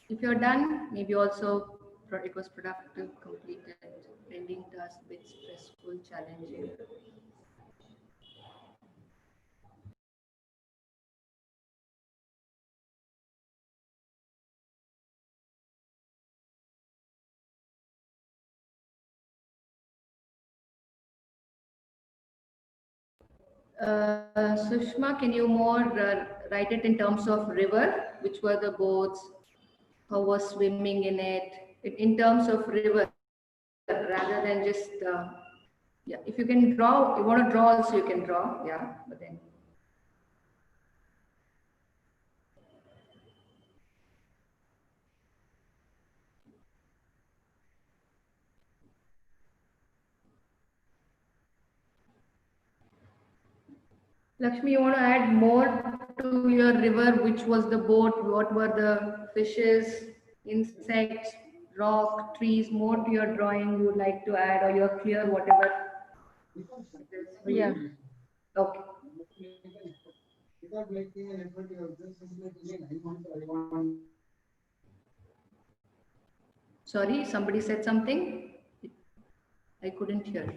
If you're done, maybe also it was productive, completed, pending task, bit stressful, challenging. Sushma, can you more write it in terms of river? Which were the boats? How was swimming in it? In terms of river, rather than just yeah. If you can draw, you want to draw also, you can draw. Yeah, but then. Lakshmi, you want to add more to your river? Which was the boat? What were the fishes, insects, rock, trees? More to your drawing you would like to add, or you're clear, whatever it is for Yeah. you? Okay. Sorry, somebody said something? I couldn't hear.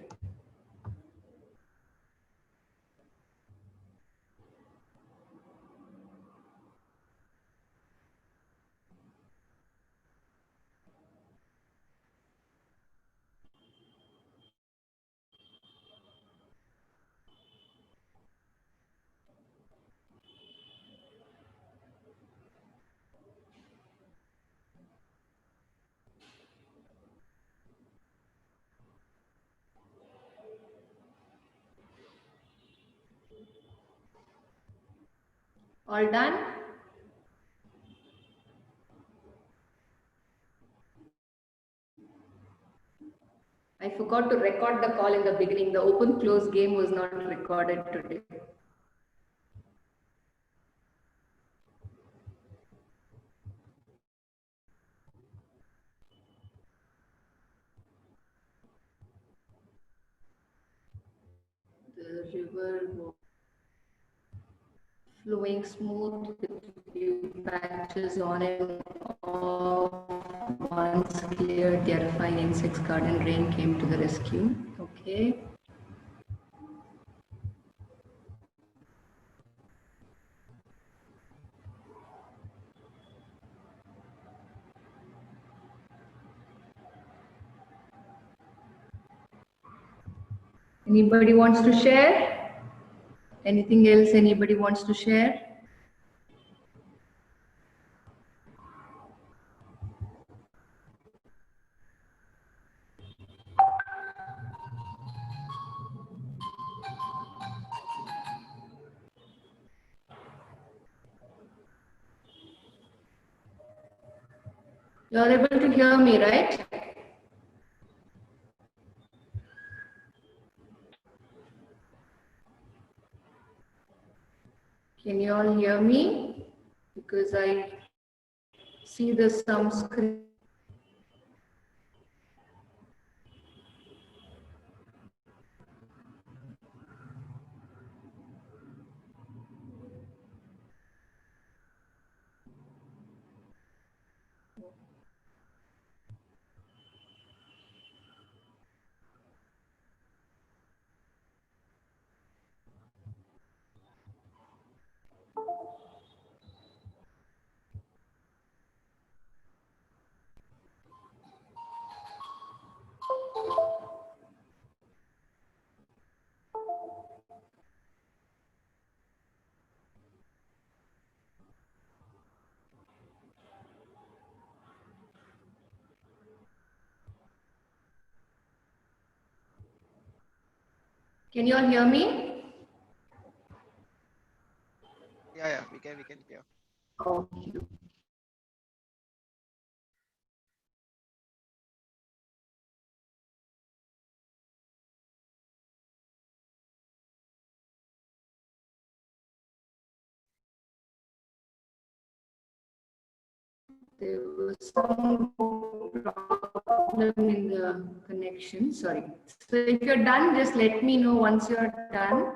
All done? I forgot to record the call in the beginning. The open close game was not recorded today. The river was flowing smooth with few patches on and off. Once cleared, terrifying insects, garden rain came to the rescue. Okay. Anybody wants to share? Anything else anybody wants to share? You are able to hear me, right? Can you all hear me? Because I see the some screen. Can you all hear me? Yeah, we can hear. Okay. There was some problem in the connection. Sorry. So if you're done, just let me know once you're done.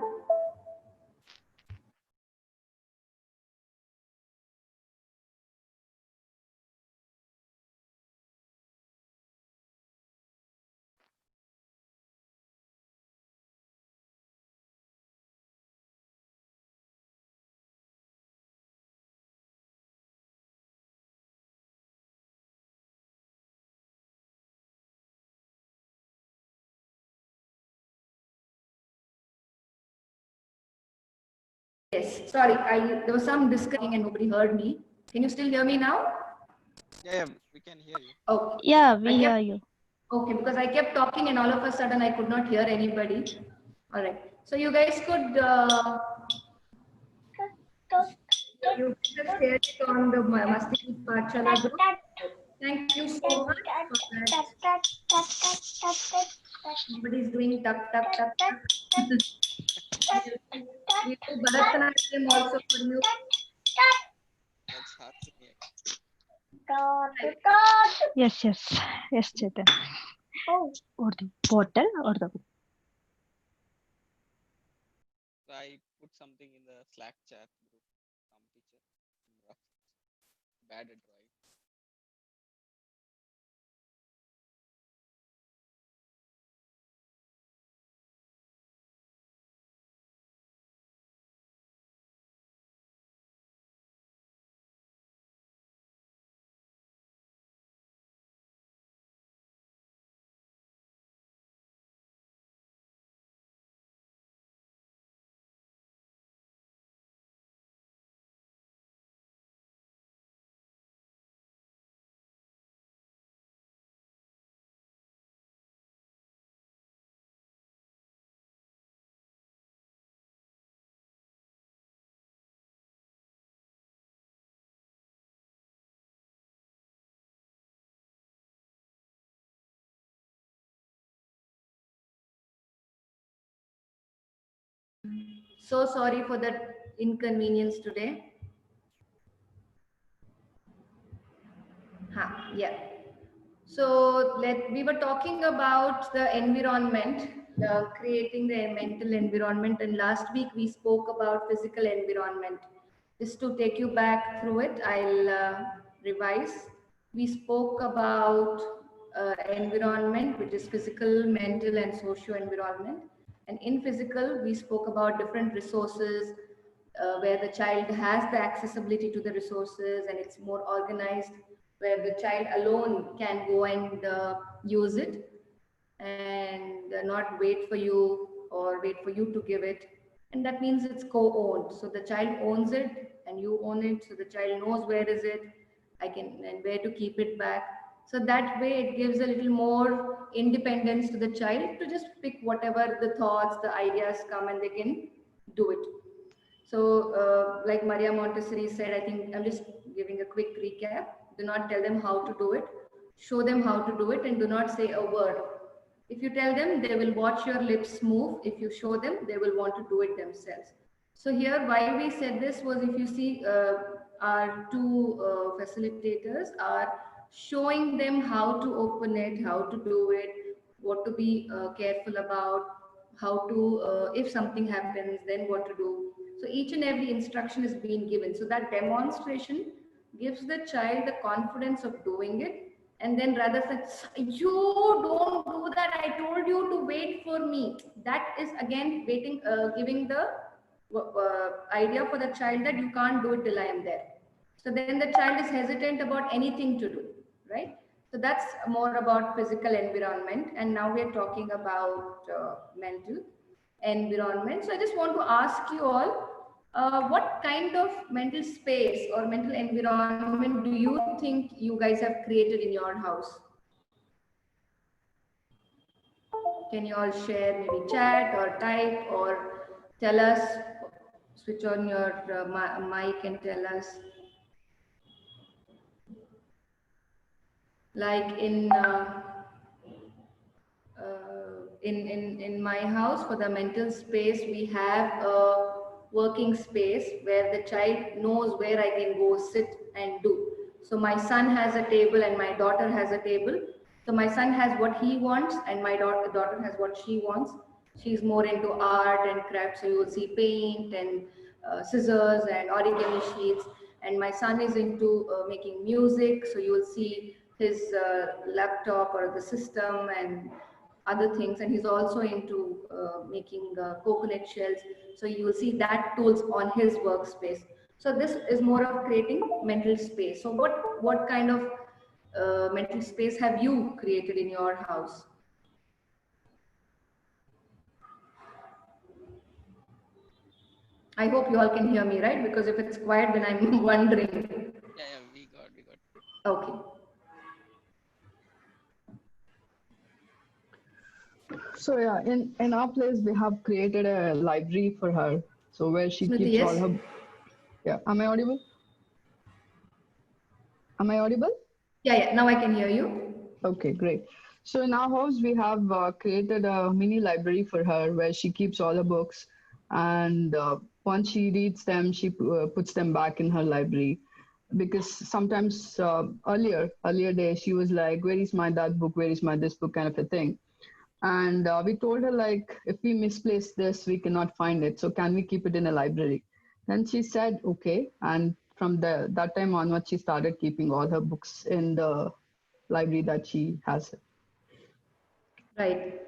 Yes, sorry, there was some disconnecting and nobody heard me. Can you still hear me now? Yeah, we can hear you. Okay. Yeah, we I hear kept, you. okay, because I kept talking and all of a sudden I could not hear anybody. All right. So you guys could you just share it on the Masti Pachala group. Thank you so much for that. Somebody is doing tuck tuck tuck tuck. We do Bharatanatyam also for you. That's hard to hear. Yes, yes, yes, Chetan. Or the bottle or the So I put something in the Slack chat group. Some teacher bad at drawing. So sorry for that inconvenience today. Yeah. So we were talking about the environment, creating the mental environment, and last week we spoke about physical environment. Just to take you back through it, I'll revise. We spoke about environment, which is physical, mental, and socio environment. And in physical, we spoke about different resources where the child has the accessibility to the resources and it's more organized, where the child alone can go and use it and not wait for you or wait for you to give it. And that means it's co-owned. So the child owns it and you own it. So the child knows where is it, I can, and where to keep it back. So that way it gives a little more independence to the child to just pick whatever the thoughts, the ideas come and they can do it. So, like Maria Montessori said, I think I'm just giving a quick recap. Do not tell them how to do it. Show them how to do it and do not say a word. If you tell them, they will watch your lips move. If you show them, they will want to do it themselves. So here, why we said this was, if you see our two facilitators are showing them how to open it, how to do it, what to be careful about, how to, if something happens, then what to do. So each and every instruction is being given. So that demonstration gives the child the confidence of doing it. And then rather than, you don't do that, I told you to wait for me. That is again waiting, giving the idea for the child that you can't do it till I am there. So then the child is hesitant about anything to do, right? So that's more about physical environment. And now we're talking about mental environment. So I just want to ask you all, what kind of mental space or mental environment do you think you guys have created in your house? Can you all share, maybe chat or type or tell us, switch on your mic and tell us. Like in my house, for the mental space, we have a working space where the child knows where I can go sit and do. So my son has a table and my daughter has a table. So my son has what he wants and my daughter has what she wants. She's more into art and craft, so you will see paint and scissors and origami sheets. And my son is into making music, so you will see his laptop or the system and other things. And he's also into making coconut shells, so you will see that tools on his workspace. So this is more of creating mental space. So what kind of mental space have you created in your house? I hope you all can hear me, right? Because if it's quiet, then I'm wondering. Yeah, we got. Okay. So yeah, in our place we have created a library for her. So where she Smriti, keeps all yes? her. Yeah, am I audible? Am I audible? Yeah, now I can hear you. Okay, great. So in our house, we have created a mini library for her where she keeps all her books, and once she reads them, she puts them back in her library. Because sometimes earlier days, she was like, "Where is my that book? Where is my this book?" kind of a thing. And we told her like, if we misplace this, we cannot find it. So can we keep it in a library? Then she said, okay. And from that time onwards, she started keeping all her books in the library that she has. Right.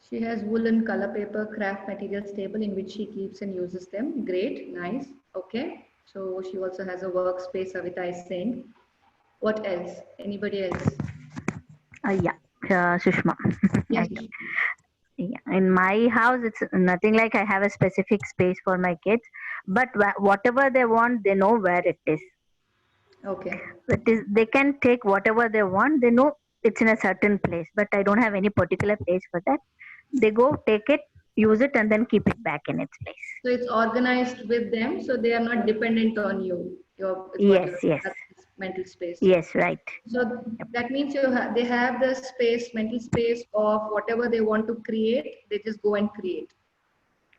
She has woolen color paper craft materials table in which she keeps and uses them. Great, nice. Okay. So she also has a workspace, Savita is saying. What else? Anybody else? Yeah, Sushma. Yes. Okay. Yeah. In my house, it's nothing like I have a specific space for my kids, but whatever they want, they know where it is. Okay. It is they can take whatever they want. They know it's in a certain place, but I don't have any particular place for that. They go take it, use it, and then keep it back in its place. So it's organized with them, so they are not dependent on you. Your it's what Yes, your yes, mental space. yes, right. So Yep. that means they have the space, mental space of whatever they want to create. They just go and create.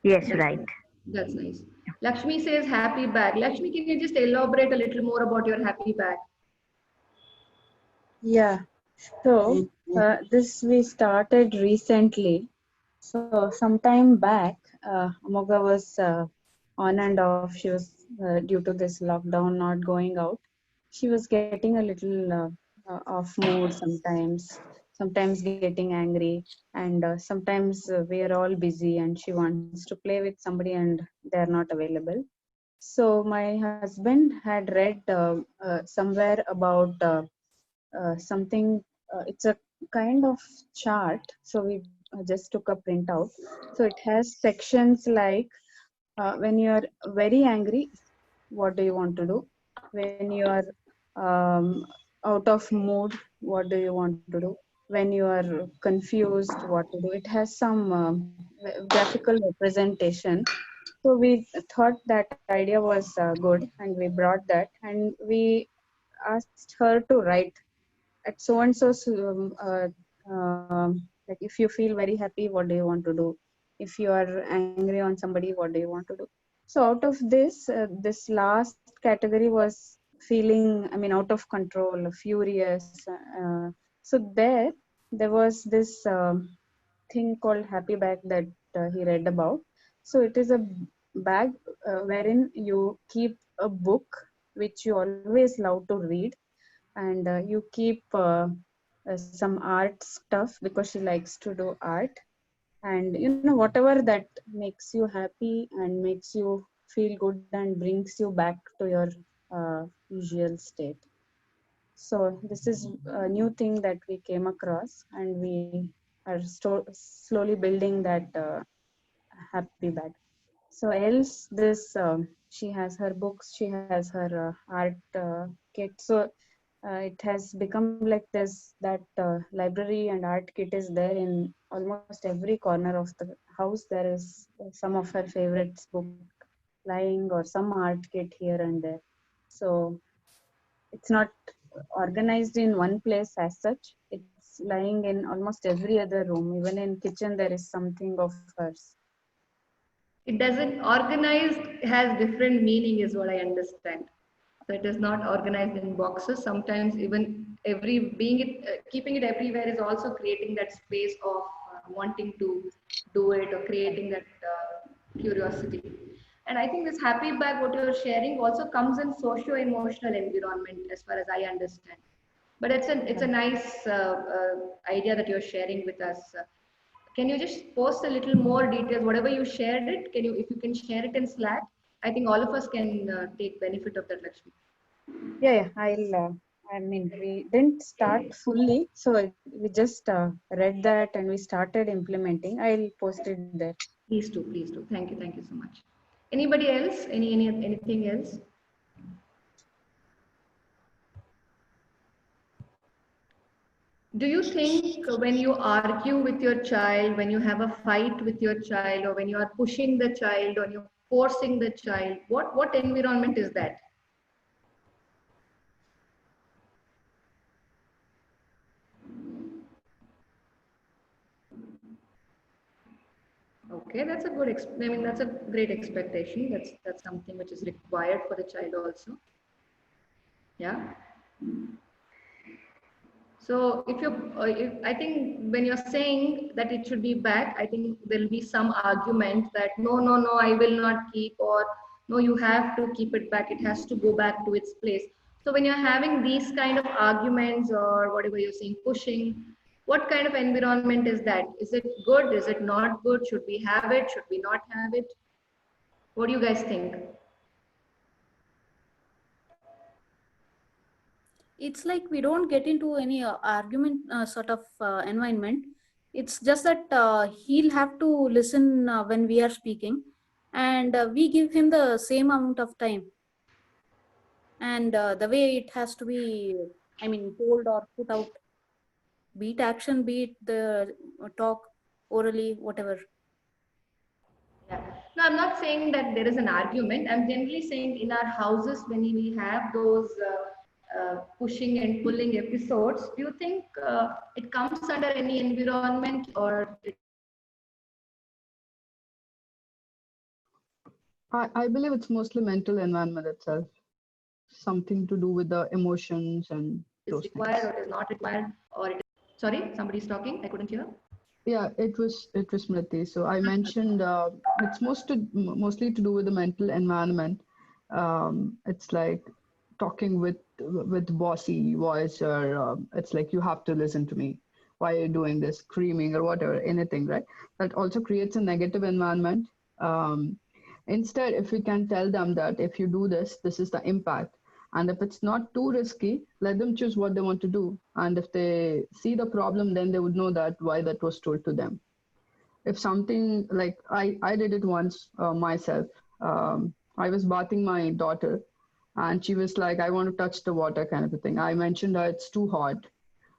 Yes, That's right. nice. That's nice. Lakshmi says happy bag. Lakshmi, can you just elaborate a little more about your happy bag? Yeah, so this we started recently. So sometime back, Amoga was on and off. She was due to this lockdown not going out. She was getting a little off mood sometimes. Sometimes getting angry, and sometimes we are all busy, and she wants to play with somebody, and they are not available. So my husband had read somewhere about. Something it's a kind of chart, so we just took a printout. So it has sections like when you are very angry, what do you want to do? When you are um, out of mood, what do you want to do? When you are confused, what to do? It has some graphical representation. So we thought that idea was good, and we brought that, and we asked her to write at so and so's like if you feel very happy, what do you want to do? If you are angry on somebody, what do you want to do? So out of this this last category was feeling, I mean, out of control, furious. So there was this thing called happy bag that he read about. So it is a bag wherein you keep a book which you always love to read, and you keep some art stuff because she likes to do art, and you know, whatever that makes you happy and makes you feel good and brings you back to your usual state. So this is a new thing that we came across, and we are slowly building that happy bag. So else this she has her books, she has her art kit. So it has become like this, that library and art kit is there in almost every corner of the house. There is some of her favorites book lying, or some art kit here and there. So it's not organized in one place as such. It's lying in almost every other room. Even in kitchen there is something of hers. It doesn't organized has different meaning, is what I understand. So it is not organized in boxes. Sometimes even every being it, keeping it everywhere is also creating that space of wanting to do it or creating that curiosity. And I think this happy bag, what you're sharing, also comes in socio-emotional environment, as far as I understand. But it's a nice idea that you're sharing with us. Can you just post a little more details, whatever you shared it? Can you, if you can share it in Slack? I think all of us can take benefit of that, Lakshmi. Yeah, I'll. I mean, we didn't start fully, so we just read that and we started implementing. I'll post it there. Please do, please do. Thank you so much. Anybody else? Anything else? Do you think when you argue with your child, when you have a fight with your child, or when you are pushing the child, or you're forcing the child, what environment is that? Okay, that's a good. I mean, that's a great expectation. That's something which is required for the child also. Yeah. So if I think when you're saying that it should be back, I think there'll be some argument that no, I will not keep, or no, you have to keep it back. It has to go back to its place. So when you're having these kind of arguments or whatever you're saying, pushing, what kind of environment is that? Is it good? Is it not good? Should we have it? Should we not have it? What do you guys think? It's like we don't get into any argument sort of environment. It's just that he'll have to listen when we are speaking, and we give him the same amount of time. And the way it has to be, I mean, told or put out, be it action, be it the talk, orally, whatever. Yeah. No, I'm not saying that there is an argument. I'm generally saying in our houses, when we have those pushing and pulling episodes, do you think it comes under any environment, or I believe it's mostly mental environment itself, something to do with the emotions and is those required things. or is not required, or it is... Sorry, somebody's talking. I couldn't hear. Yeah, it was Smriti. So I mentioned it's mostly to do with the mental environment. It's like talking with bossy voice, or it's like you have to listen to me. Why are you doing this? Screaming or whatever, anything, right? That also creates a negative environment. Um, Instead, if we can tell them that if you do this, this is the impact. And if it's not too risky, let them choose what they want to do. And if they see the problem, then they would know that why that was told to them. If something like I did it once myself. I was bathing my daughter, and she was like, I want to touch the water, kind of a thing. I mentioned that it's too hot.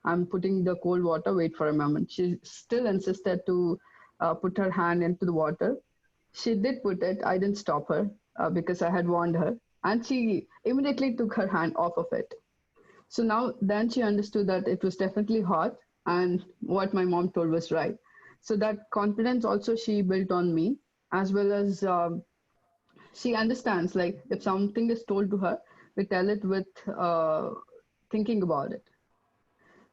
I'm putting the cold water, wait for a moment. She still insisted to put her hand into the water. She did put it. I didn't stop her because I had warned her. And she immediately took her hand off of it. So now, then she understood that it was definitely hot, and what my mom told was right. So that confidence also she built on me, as well as she understands, like, if something is told to her, we tell it with thinking about it.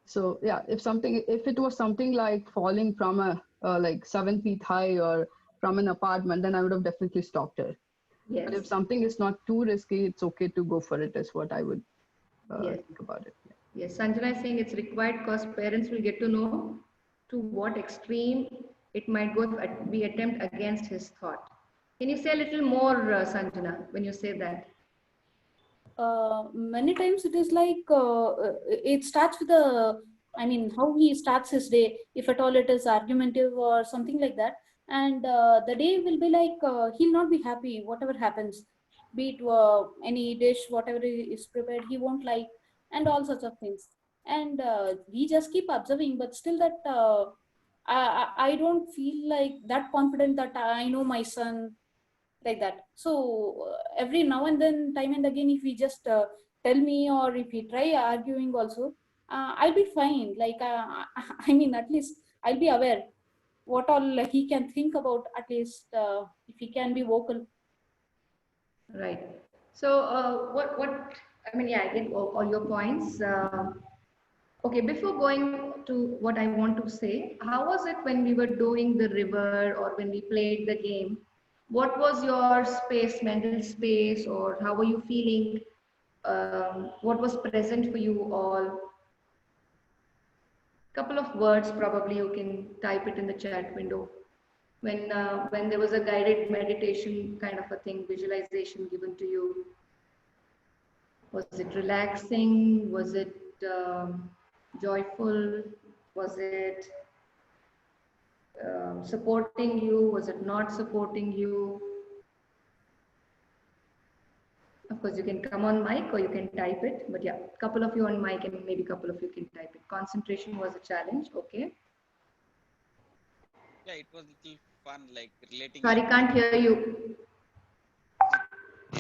So yeah, if it was something like falling from a like 7 feet high or from an apartment, then I would have definitely stopped her. But if Yes. something is not too risky, it's okay to go for it, is what I would Yes. think about it. Yes. Sanjana is saying it's required because parents will get to know to what extreme it might go if we attempt against his thought. Can you say a little more, Sanjana, when you say that? Many times it is like it starts with the, I mean, how he starts his day, if at all it is argumentative or something like that. And the day will be like he'll not be happy whatever happens, be it any dish whatever is prepared he won't like, and all sorts of things. And we just keep observing, but still that I don't feel like that confident that I know my son, like that. So every now and then, time and again, if he just tell me, or if he try arguing also, I'll be fine. Like I mean, at least I'll be aware what all he can think about, at least if he can be vocal. Right. So I mean, yeah, I get all your points. Okay, before going to what I want to say, how was it when we were doing the river or when we played the game? What was your space, mental space, or how were you feeling? What was present for you all? Couple of words, probably you can type it in the chat window. When there was a guided meditation kind of a thing, visualization given to you, was it relaxing? Was it joyful? Was it supporting you? Was it not supporting you? Of course, you can come on mic or you can type it. But yeah, couple of you on mic and maybe couple of you can type it. Concentration was a challenge. Okay. Yeah, it was little fun, like relating. Sorry, your- can't hear you.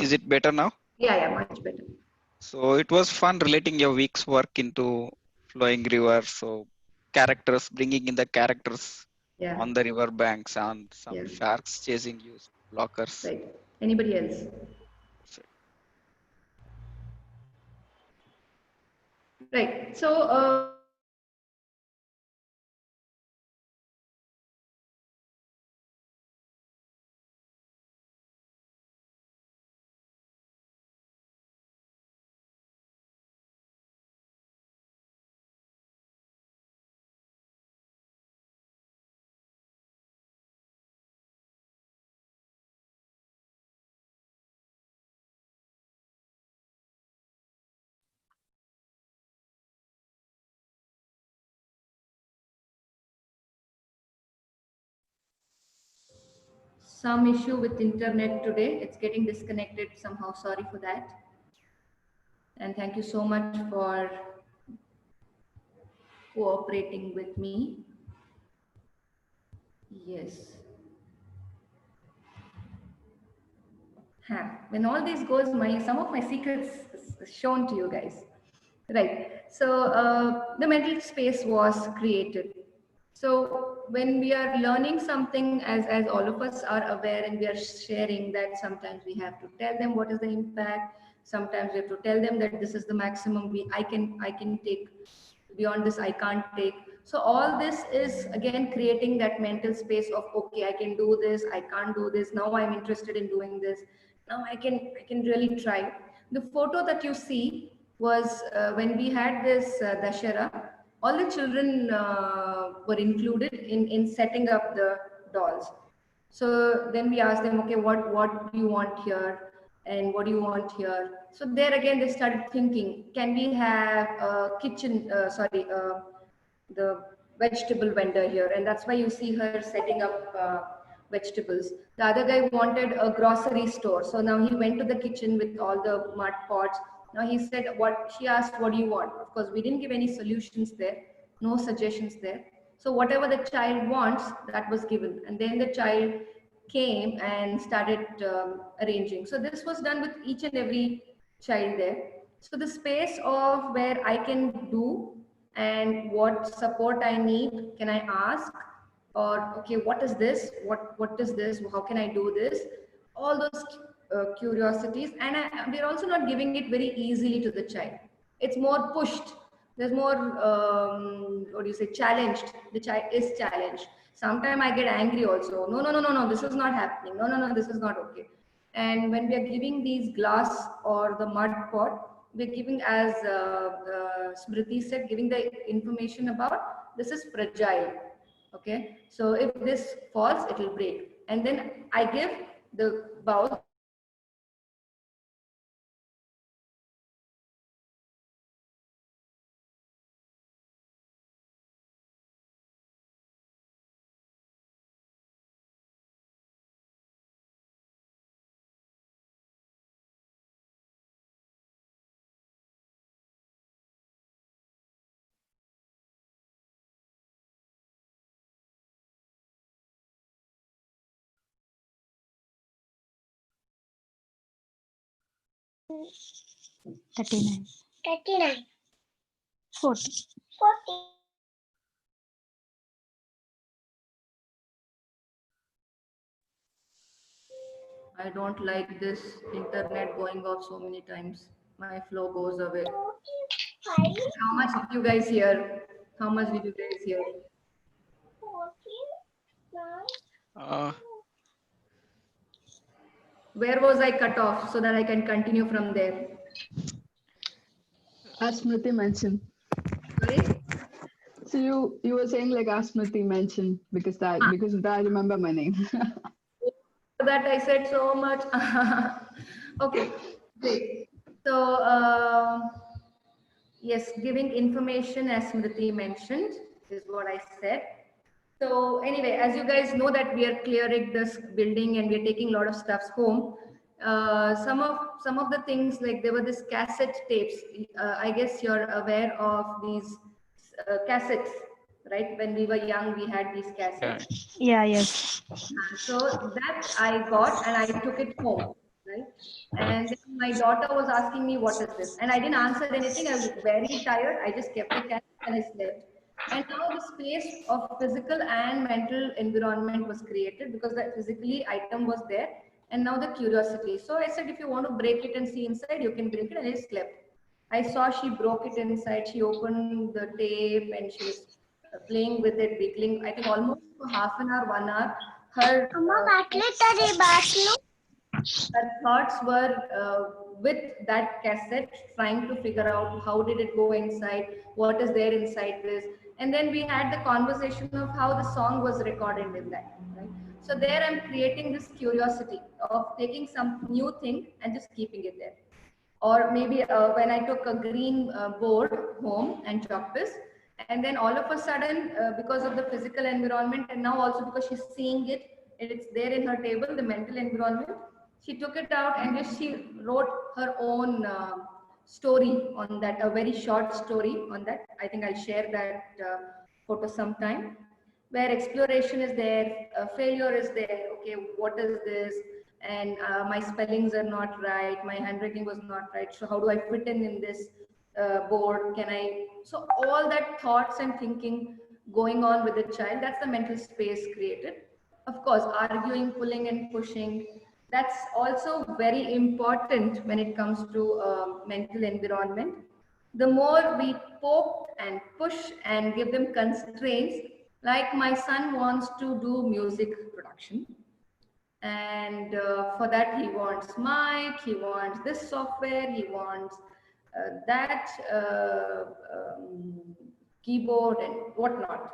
Is it better now? Yeah, much better. So it was fun relating your week's work into flowing river. So characters, bringing in the characters Yeah, on the river banks and some yeah, sharks chasing you, blockers. right. Anybody else? So, Right. So, some issue with internet today. It's getting disconnected somehow. Sorry for that. And thank you so much for cooperating with me. Yes. When all this goes, some of my secrets is shown to you guys. Right. So the mental space was created. So when we are learning something, as all of us are aware, and we are sharing that, sometimes we have to tell them what is the impact. Sometimes we have to tell them that this is the maximum I can take. Beyond this, I can't take. So all this is again creating that mental space of, okay, I can do this, I can't do this. Now I'm interested in doing this. Now I can really try. The photo that you see was when we had this Dashera. All the children were included in setting up the dolls. So then we asked them, okay, what do you want here? And what do you want here? So there again, they started thinking, can we have a kitchen, the vegetable vendor here? And that's why you see her setting up vegetables. The other guy wanted a grocery store. So now he went to the kitchen with all the mud pots. Now he said, she asked, what do you want? Of course, we didn't give any solutions there, no suggestions there. So whatever the child wants, that was given. And then the child came and started arranging. So this was done with each and every child there. So the space of where I can do and what support I need, can I ask? Or, okay, what is this? What is this? How can I do this? All those curiosities. And we're also not giving it very easily to the child. It's more pushed. There's more, what do you say, challenged. The child is challenged. Sometimes I get angry also. No, this is not happening. No, this is not okay. And when we are giving these glass or the mud pot, we're giving, as Smriti said, giving the information about this is fragile. Okay, so if this falls, it will break. And then I give the bowl. $39. 39. 40. 40. I don't like this internet going off so many times. My flow goes away. 45. How much did you guys hear? How much did you guys hear? 49. Where was I cut off so that I can continue from there? As Smriti mentioned. Sorry? So you were saying like as Smriti mentioned because of that I remember my name. That I said so much. Okay, great. So, yes, giving information, as Smriti mentioned, is what I said. So anyway, as you guys know that we are clearing this building and we are taking a lot of stuffs home. some of the things, like there were this cassette tapes. I guess you're aware of these cassettes, right? When we were young, we had these cassettes. Yeah, yes. So that I got and I took it home, right? And then my daughter was asking me, what is this? And I didn't answer anything. I was very tired. I just kept the cassette and I slept. And now the space of physical and mental environment was created because that physically item was there. And now the curiosity. So I said, if you want to break it and see inside, you can break it. And I slept. I saw she broke it inside. She opened the tape and she was playing with it, wiggling. I think almost for half an hour, 1 hour. Her thoughts were with that cassette, trying to figure out how did it go inside, what is there inside this. And then we had the conversation of how the song was recorded in that, right? So there I'm creating this curiosity of taking some new thing and just keeping it there. Or maybe when I took a green board home and chalk this, and then all of a sudden, because of the physical environment, and now also because she's seeing it, and it's there in her table, the mental environment, she took it out and just she wrote her own story on that, a very short story on that. I think I'll share that photo sometime, where exploration is there, failure is there. Okay, what is this? And my spellings are not right, my handwriting was not right, so how do I fit in this board? Can I? So all that thoughts and thinking going on with the child, that's the mental space created. Of course, arguing, pulling and pushing, that's also very important when it comes to mental environment. The more we poke and push and give them constraints, like my son wants to do music production, and for that he wants mic, he wants this software, he wants that keyboard and whatnot.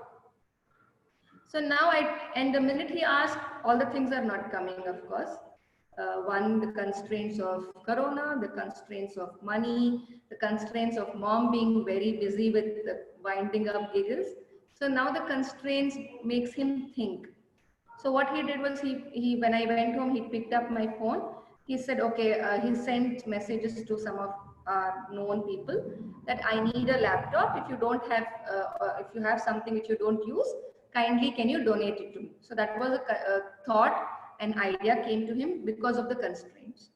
So now and the minute he asked, all the things are not coming, of course. One, the constraints of corona, the constraints of money, the constraints of mom being very busy with the winding up giggles. So now the constraints makes him think. So what he did was he when I went home, he picked up my phone. He said, okay, he sent messages to some of our known people that I need a laptop. If you don't have, if you have something which you don't use, kindly can you donate it to me? So that was a thought, an idea came to him because of the constraints.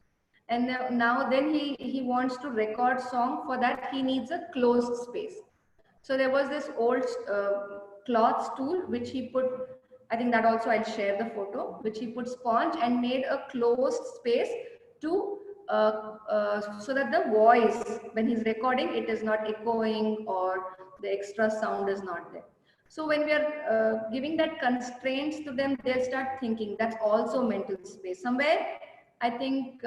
And now then he wants to record song. For that he needs a closed space. So there was this old cloth stool which he put, I think that also I'll share the photo, which he put sponge and made a closed space to so that the voice, when he's recording, it is not echoing or the extra sound is not there. So when we are giving that constraints to them, they'll start thinking. That's also mental space. Somewhere, I think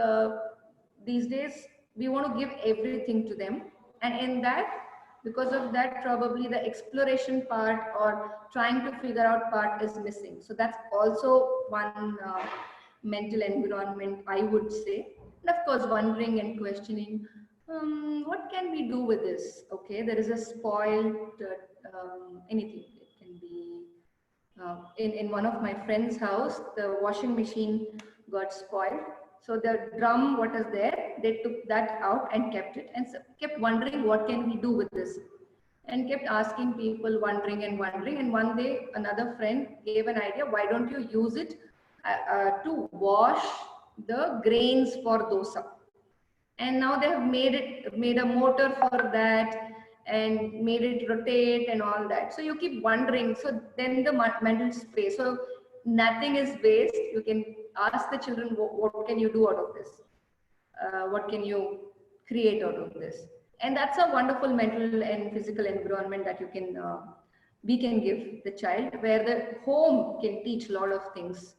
these days we want to give everything to them, and in that, because of that, probably the exploration part or trying to figure out part is missing. So that's also one mental environment, I would say. And of course, wondering and questioning, what can we do with this? Okay, there is a spoiled anything. It can be in one of my friend's house, the washing machine got spoiled. So the drum, what is there, they took that out and kept it and kept wondering, what can we do with this? And kept asking people, wondering and wondering. And one day, another friend gave an idea, why don't you use it to wash the grains for dosa? And now they have made a motor for that and made it rotate and all that. So you keep wondering. So then the mental space. So nothing is waste. You can ask the children, what can you do out of this? What can you create out of this? And that's a wonderful mental and physical environment that you can, we can give the child, where the home can teach a lot of things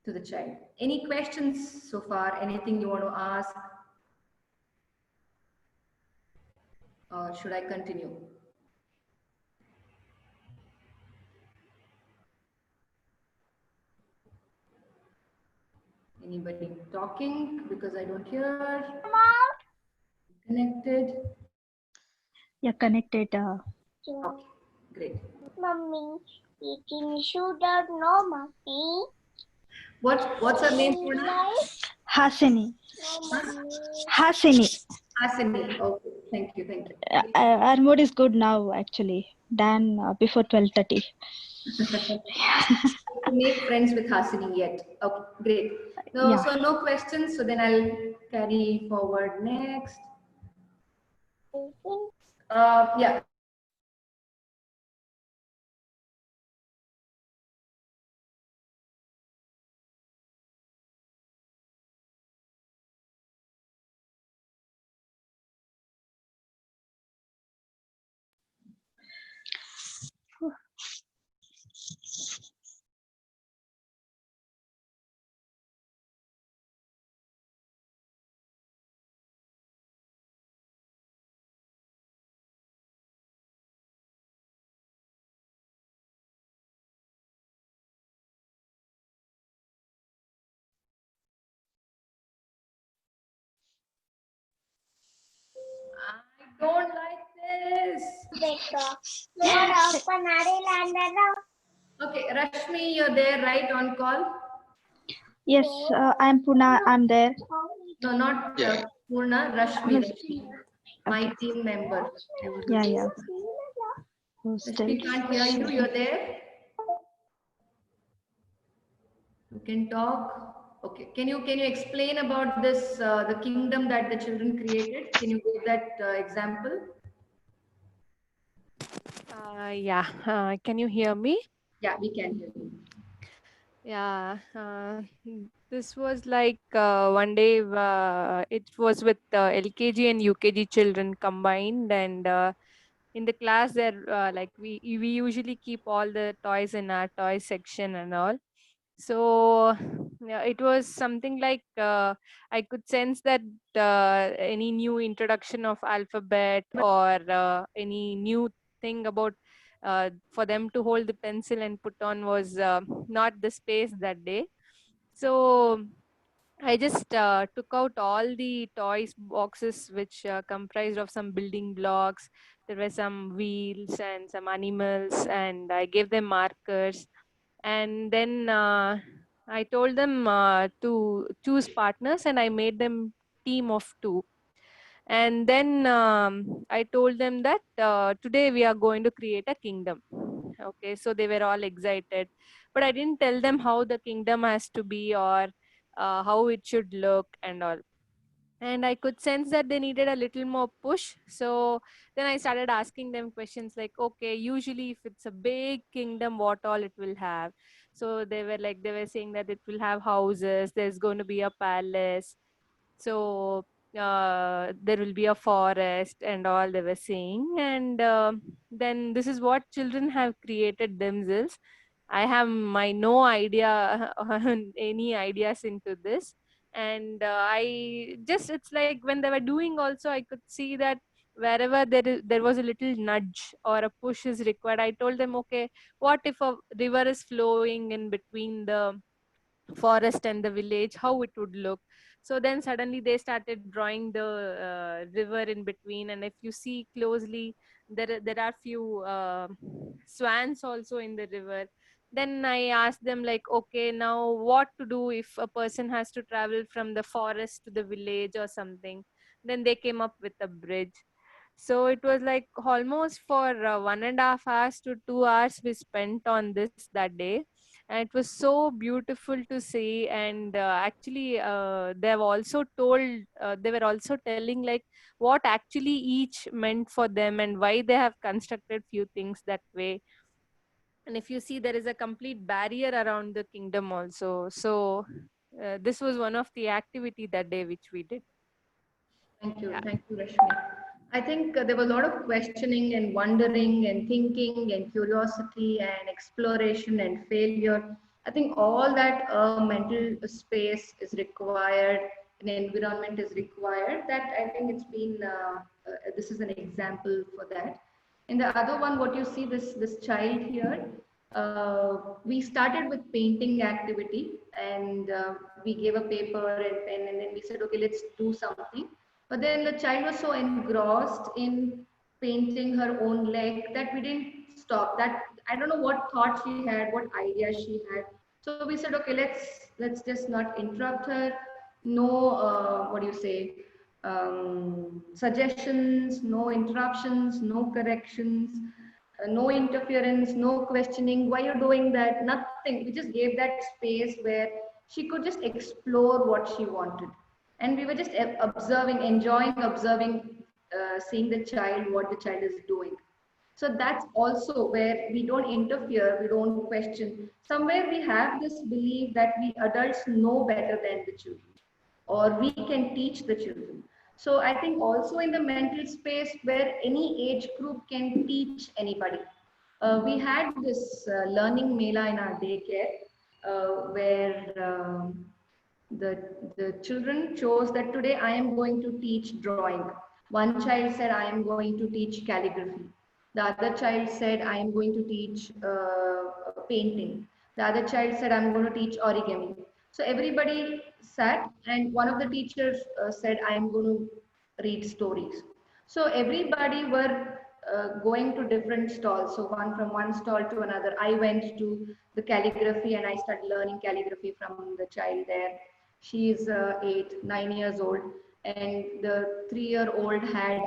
to the child. Any questions so far? Anything you want to ask? Or should I continue? Anybody talking? Because I don't hear. Connected? Yeah, connected. Okay, great. Mummy, eating sugar, no, Mummy. What's her name, Purna? Like Hasini. Mommy. Hasini. Hasini. Okay, thank you, thank you. Our mood is good now, actually, than before 12:30. To make friends with Hasini yet. Okay, great. No, Yeah. so no questions. So then I'll carry forward next. Yeah. I don't like this. Okay, Rashmi, you're there, right, on call? Yes, I'm Puna. I'm there. No, not Yeah. Purna, Rashmi, Yes. Rashmi. My Okay. team member. I was Yeah, looking. yeah. Oh, still. Rashmi can't hear you. You're there? You can talk. Okay. Can you explain about this the kingdom that the children created? Can you give that example? Yeah, can you hear me? Yeah, we can hear you. Yeah, this was like one day it was with LKG and UKG children combined, and in the class there like we usually keep all the toys in our toy section and all. So yeah, it was something like I could sense that any new introduction of alphabet or any new thing about for them to hold the pencil and put on was not the space that day. So I just took out all the toys boxes which comprised of some building blocks. There were some wheels and some animals, and I gave them markers. And then I told them to choose partners, and I made them team of two. And then I told them that today we are going to create a kingdom. Okay, so they were all excited, but I didn't tell them how the kingdom has to be or how it should look and all. And I could sense that they needed a little more push. So then I started asking them questions like, okay, usually if it's a big kingdom, what all it will have? So they were saying that it will have houses, there's going to be a palace, so there will be a forest and all they were saying. And then this is what children have created themselves. I have my no idea any ideas into this. And I just, it's like when they were doing also, I could see that wherever there was a little nudge or a push is required, I told them, okay, what if a river is flowing in between the forest and the village, how it would look? So then suddenly they started drawing the river in between, and if you see closely, there are few swans also in the river. Then I asked them like, okay, now what to do if a person has to travel from the forest to the village or something? Then they came up with a bridge. So it was like almost for 1.5 hours to 2 hours we spent on this that day, and it was so beautiful to see. And actually they were also telling like what actually each meant for them and why they have constructed few things that way. And if you see, there is a complete barrier around the kingdom also. So this was one of the activity that day which we did. Yeah. Thank you, Rashmi. I think there was a lot of questioning and wondering and thinking and curiosity and exploration and failure. I think all that mental space is required, an environment is required. That I think it's been, this is an example for that. And the other one, what you see, this child here, we started with painting activity, and we gave a paper and pen, and then we said, okay, let's do something. But then the child was so engrossed in painting her own leg that we didn't stop. That I don't know what thought she had, what idea she had. So we said, okay, let's just not interrupt her. no, what do you say, suggestions, no interruptions, no corrections, no interference, no questioning. Why you're doing that? Nothing. We just gave that space where she could just explore what she wanted. And we were just observing, enjoying observing, seeing the child, what the child is doing. So that's also where we don't interfere, we don't question. Somewhere we have this belief that we adults know better than the children, or we can teach the children. So I think also in the mental space where any age group can teach anybody. We had this learning mela in our daycare where the children chose that today I am going to teach drawing. One child said I am going to teach calligraphy. The other child said I am going to teach painting. The other child said I'm going to teach origami. So everybody sat and one of the teachers said I am going to read stories. So everybody were going to different stalls. So one from one stall to another. I went to the calligraphy and I started learning calligraphy from the child there. She is 9 years old, and the 3-year-old had,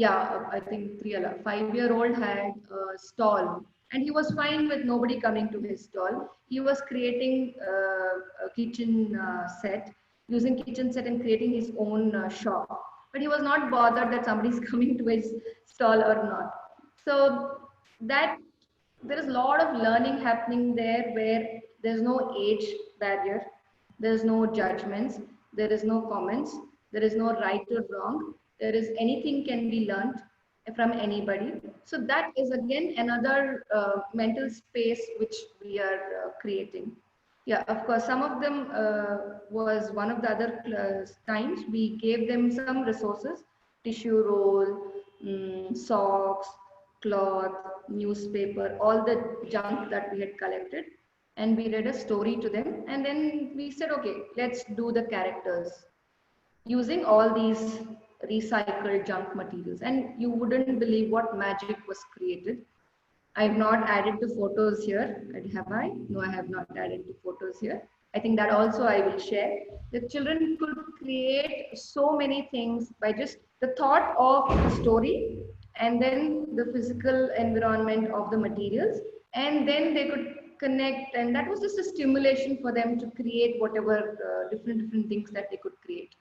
I think 5-year-old had a stall, and he was fine with nobody coming to his stall. He was creating a kitchen set, using kitchen set and creating his own shop. But he was not bothered that somebody is coming to his stall or not. So that there is a lot of learning happening there where there's no age barrier, there's no judgments, there is no comments, there is no right or wrong, there is anything can be learned from anybody. So that is again another mental space which we are creating. Yeah, of course, some of them was one of the other times we gave them some resources, tissue roll, socks, cloth, newspaper, all the junk that we had collected. And we read a story to them. And then we said, okay, let's do the characters using all these recycled junk materials. And you wouldn't believe what magic was created. I've not added the photos here. Have I? No, I have not added the photos here. I think that also I will share. The children could create so many things by just the thought of the story and then the physical environment of the materials. And then they could connect. And that was just a stimulation for them to create whatever different things that they could create.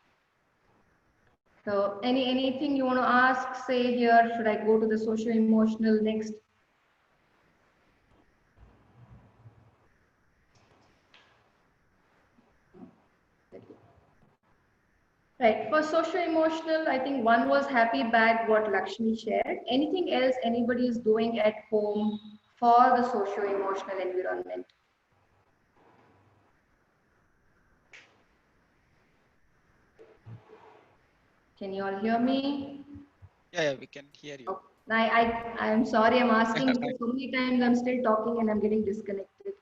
So anything you want to ask, say here, should I go to the socio-emotional next? Right, for socio-emotional, I think one was happy bag, what Lakshmi shared. Anything else anybody is doing at home for the socio-emotional environment? Can you all hear me? Yeah, we can hear you. Oh, I'm sorry, I'm asking because so many times I'm still talking and I'm getting disconnected.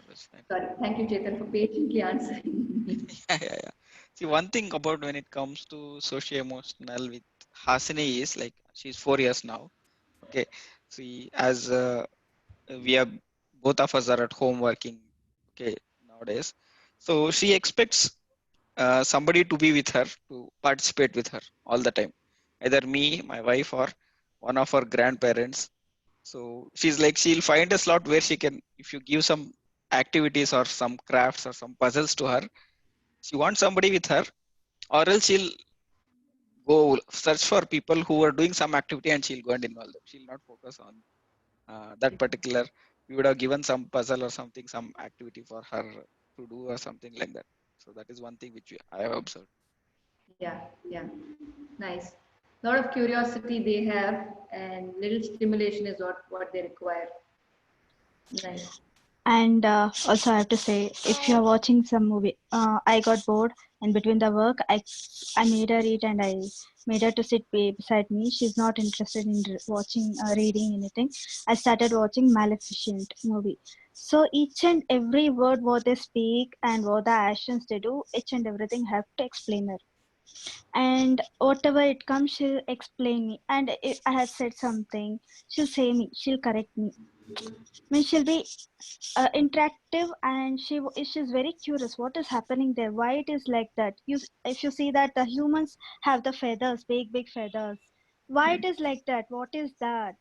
That's fine. Sorry, thank you, Chetan, for patiently answering. Yeah. See, one thing about when it comes to socio-emotional with Hasini is like she's 4 years now. Okay. See, as we are both of us are at home working, okay, nowadays. So she expects somebody to be with her, to participate with her all the time. Either me, my wife, or one of her grandparents. So she's like, she'll find a slot where she can, if you give some activities or some crafts or some puzzles to her, she wants somebody with her, or else she'll go search for people who are doing some activity and she'll go and involve them. She'll not focus on that particular. We would have given some puzzle or something, some activity for her to do or something like that. So that is one thing which I have observed. Yeah, nice. A lot of curiosity they have, and little stimulation is what they require. Nice. And also, I have to say, if you are watching some movie, I got bored, and between the work, I made her eat, and I made her to sit beside me. She's not interested in watching, reading anything. I started watching Maleficent movie. So each and every word what they speak and what the actions they do, each and everything have to explain her. And whatever it comes, she'll explain me. And if I have said something, she'll say me, she'll correct me. I mean, she'll be interactive, and she's very curious. What is happening there? Why it is like that? If you see that the humans have the feathers, big feathers. Why it is like that? What is that?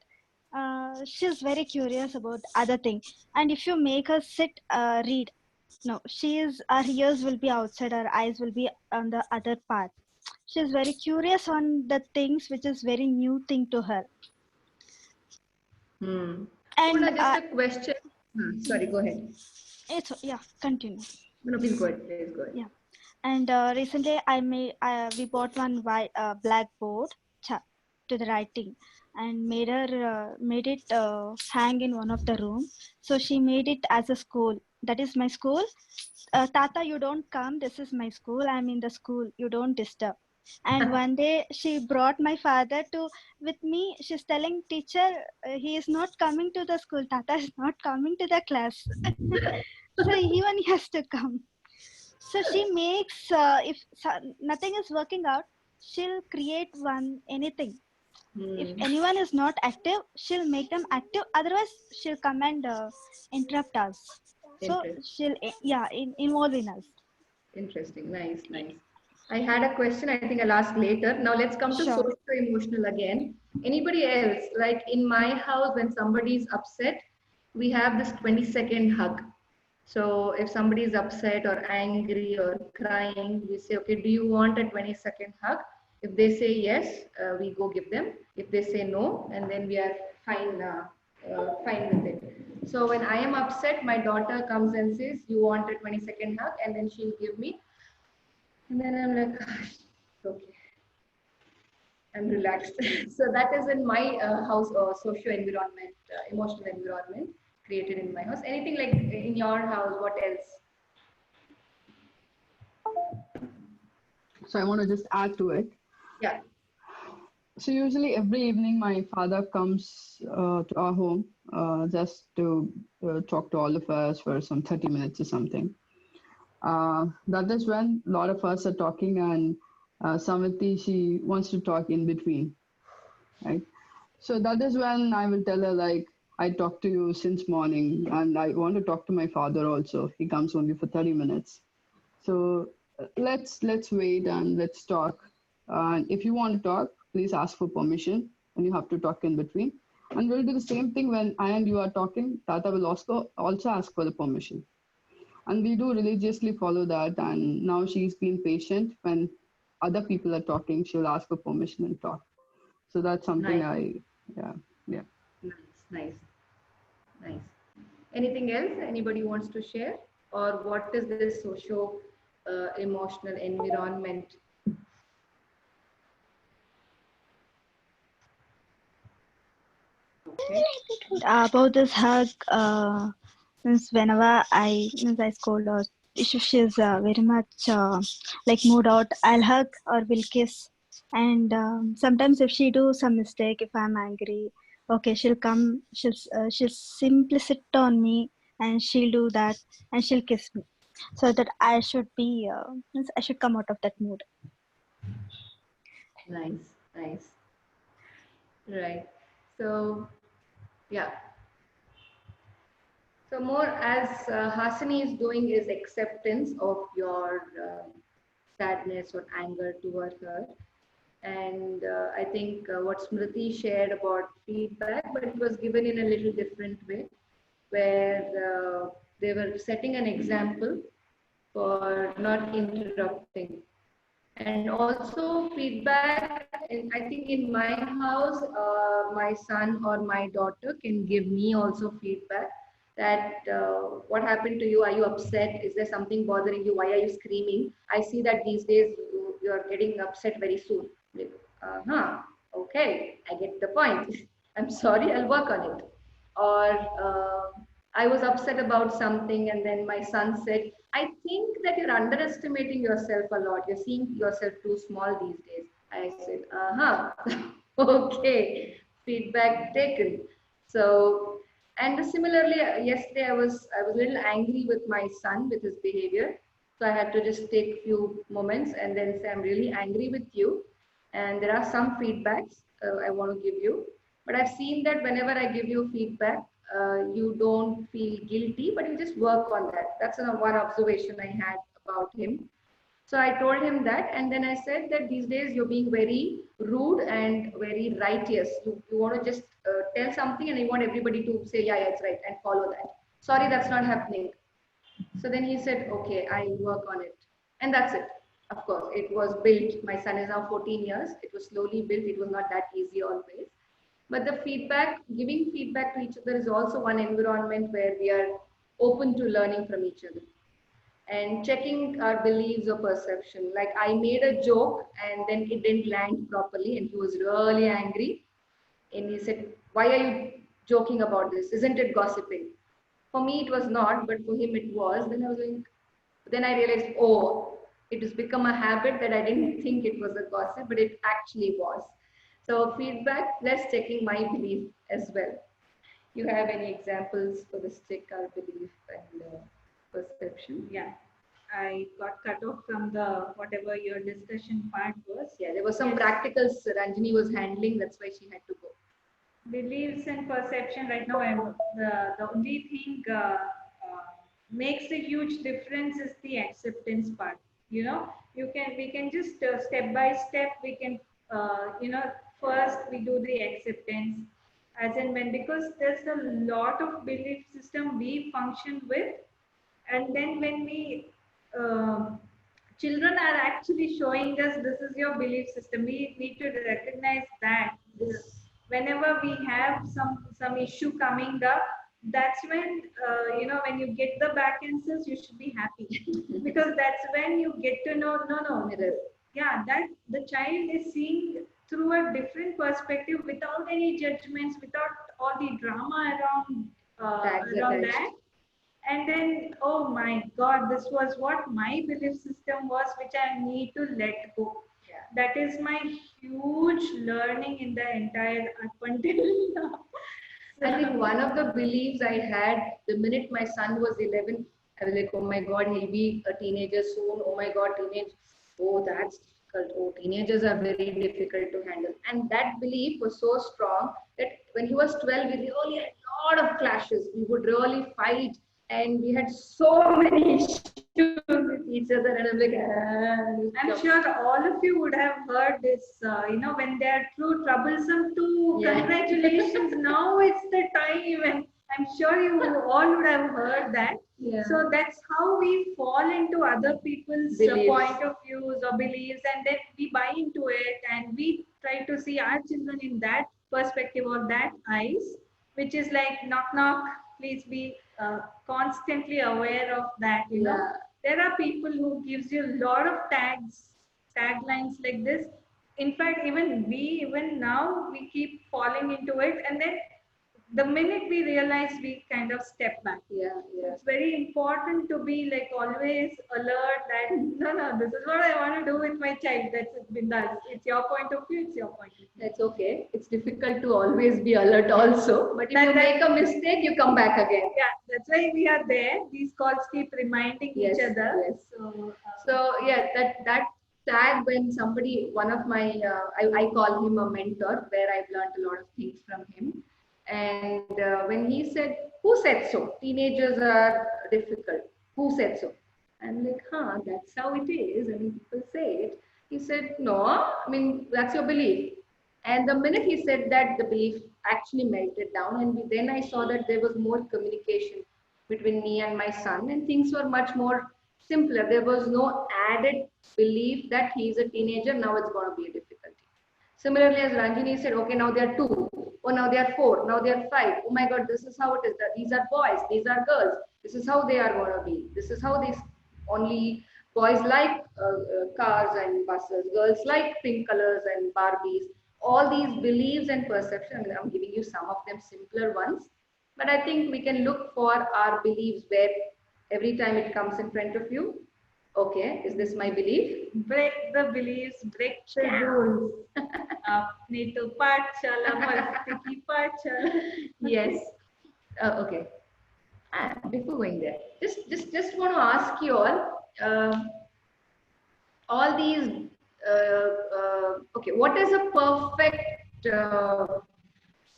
She's very curious about other thing. And if you make her sit read, no, her ears will be outside, her eyes will be on the other part. She's very curious on the things which is very new thing to her. Hmm. And Purna, just a question. Sorry, go ahead. Continue. No, please go ahead. Please go ahead. Yeah. And recently we bought one white blackboard to the writing, and made it hang in one of the room. So she made it as a school. That is my school. Tata, you don't come. This is my school. I'm in the school. You don't disturb. And one day she brought my father with me. She's telling teacher, he is not coming to the school. Tata is not coming to the class. So even he has to come. So she makes, if nothing is working out, she'll create anything. If anyone is not active, she'll make them active. Otherwise, she'll come and interrupt us. So she'll involve in us. Interesting. Nice. I had a question. I think I'll ask later. Now let's come to socio-emotional again. Anybody else? Like in my house, when somebody is upset, we have this 20-second hug. So if somebody is upset or angry or crying, we say, okay, do you want a 20-second hug? If they say yes, we go give them. If they say no, and then we are fine with it. So when I am upset, my daughter comes and says, you want a 20-second hug? And then she'll give me. And then I'm like, gosh, okay. I'm relaxed. So that is in my house or socio-environment, emotional environment created in my house. Anything like in your house, what else? So I want to just add to it. Yeah. So usually every evening my father comes to our home just to talk to all of us for some 30 minutes or something. That is when a lot of us are talking, and Samvati, she wants to talk in between, right? So that is when I will tell her, like, I talked to you since morning, and I want to talk to my father also. He comes only for 30 minutes. So let's wait and let's talk. And if you want to talk, please ask for permission, and you have to talk in between. And we'll do the same thing when I and you are talking. Tata will also ask for the permission. And we do religiously follow that. And now she's been patient. When other people are talking, she'll ask for permission and talk. So that's something Nice. Nice. Anything else anybody wants to share? Or what is this socio-emotional environment? Okay. About this hug, since whenever I scold her, if she's very much like mood out, I'll hug or will kiss. And sometimes if she do some mistake, if I'm angry, okay, she'll come, she'll simply sit on me, and she'll do that, and she'll kiss me, so that I should come out of that mood. Nice. Right. So, yeah. So more as Hasini is doing is acceptance of your sadness or anger toward her. And I think what Smriti shared about feedback, but it was given in a little different way, where they were setting an example for not interrupting. And also feedback, I think in my house, my son or my daughter can give me also feedback that what happened to you? Are you upset? Is there something bothering you? Why are you screaming? I see that these days you're getting upset very soon. Okay, I get the point. I'm sorry, I'll work on it. Or I was upset about something, and then my son said, I think that you're underestimating yourself a lot. You're seeing yourself too small these days. I said, okay, feedback taken. So, and similarly, yesterday I was a little angry with my son with his behavior. So I had to just take a few moments and then say, I'm really angry with you. And there are some feedbacks I want to give you. But I've seen that whenever I give you feedback, you don't feel guilty, but you just work on that. That's one observation I had about him. So I told him that, and then I said that these days you're being very rude and very righteous. You want to just tell something and you want everybody to say, yeah, it's right, and follow that. Sorry, that's not happening. So then he said, okay, I'll work on it. And that's it. Of course, it was built. My son is now 14 years. It was slowly built. It was not that easy always. But the feedback, giving feedback to each other is also one environment where we are open to learning from each other and checking our beliefs or perception. Like I made a joke and then it didn't land properly and he was really angry. And he said, why are you joking about this? Isn't it gossiping? For me, it was not, but for him, it was. Then I was like, then I realized, oh, it has become a habit that I didn't think it was a gossip, but it actually was. So feedback plus checking my belief as well. You have any examples for this check our belief and perception? Yeah, I got cut off from the whatever your discussion part was. Yeah, there was some Yes. practicals Ranjini was handling. That's why she had to go. Beliefs and perception right now, the only thing makes a huge difference is the acceptance part. You know, we can just step by step we can first we do the acceptance as and when, because there's a lot of belief system we function with, and then when we children are actually showing us this is your belief system, we need to recognize that whenever we have some issue coming up, that's when when you get the back answers, you should be happy because that's when you get to know yeah, that the child is seeing through a different perspective without any judgments, without all the drama around that. And then, oh my God, this was what my belief system was, which I need to let go. Yeah. That is my huge learning in the entire up until now. I think one of the beliefs I had the minute my son was 11, I was like, oh my God, he'll be a teenager soon. Oh my God, teenage. Oh, that's difficult. Oh, teenagers are very difficult to handle. And that belief was so strong that when he was 12, we really had a lot of clashes. We would really fight. And we had so many issues with each other. And I'm like, I'm sure all of you would have heard this, when they're too troublesome too. Yeah. Congratulations, now it's the time. And I'm sure you all would have heard that. Yeah. So that's how we fall into other people's point of views or beliefs, and then we buy into it and we try to see our children in that perspective or that eyes, which is like knock knock, please be constantly aware of that. There are people who gives you a lot of taglines like this. In fact, even now we keep falling into it, and then the minute we realize, we kind of step back. It's very important to be like always alert that no, this is what I want to do with my child. That's it, Bindas. It's your point of view, it's your point of view. That's okay. It's difficult to always be alert also. But if you make a mistake, you come back again. Yeah, that's why we are there. These calls keep reminding each other. Yes. So yeah, that tag when somebody, one of my, I call him a mentor, where I've learned a lot of things from him. And when he said, who said so? Teenagers are difficult. Who said so? I'm like, that's how it is. I mean, people say it. He said, no, I mean, that's your belief. And the minute he said that, the belief actually melted down. And then I saw that there was more communication between me and my son, and things were much more simpler. There was no added belief that he's a teenager, now it's going to be a difficulty. Similarly, as Ranjini said, okay, now they're 2. Oh, now they are 4, now they are 5. Oh my God, this is how it is. These are boys, these are girls. This is how they are going to be. This is how these only boys like cars and buses, girls like pink colors and Barbies. All these beliefs and perceptions, I'm giving you some of them simpler ones. But I think we can look for our beliefs where every time it comes in front of you, okay, is this my belief? Break the beliefs, break the rules. Need to pachala, mastiki pachala. Yes. Okay. Before going there, just want to ask you all these. Okay, what is a perfect